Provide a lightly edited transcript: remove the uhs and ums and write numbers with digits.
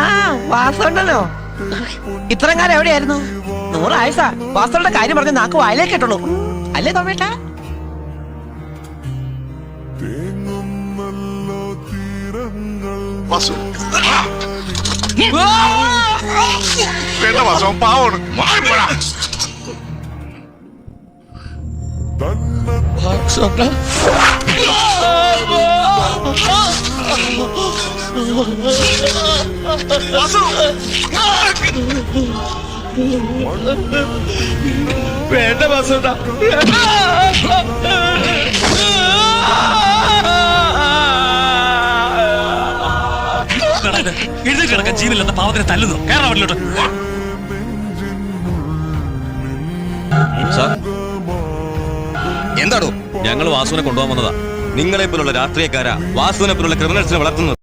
ആ വാസോണ്ടനോ ഇത്രയും കാലം എവിടെയായിരുന്നു? 100 ആയുസാ വാസോളുടെ കാര്യം പറഞ്ഞ് നാക്ക് വായിലേക്ക് ഇട്ടുള്ളൂ അല്ലേ തോമേട്ടാ? വേണ്ട വാസുട്ടാ, എഴുതി കിടക്കാൻ ജീവനില്ലെന്ന പാവത്തിനെ തല്ലുന്നു. കേരള വീട്ടിലോട്ട് എന്താണോ? ഞങ്ങൾ വാസുവിനെ കൊണ്ടുപോകാൻ വന്നതാ. നിങ്ങളെ പോലുള്ള രാഷ്ട്രീയക്കാരാ വാസുവിനെ പോലുള്ള ക്രിമിനൽസിനെ വളർത്തുന്നത്.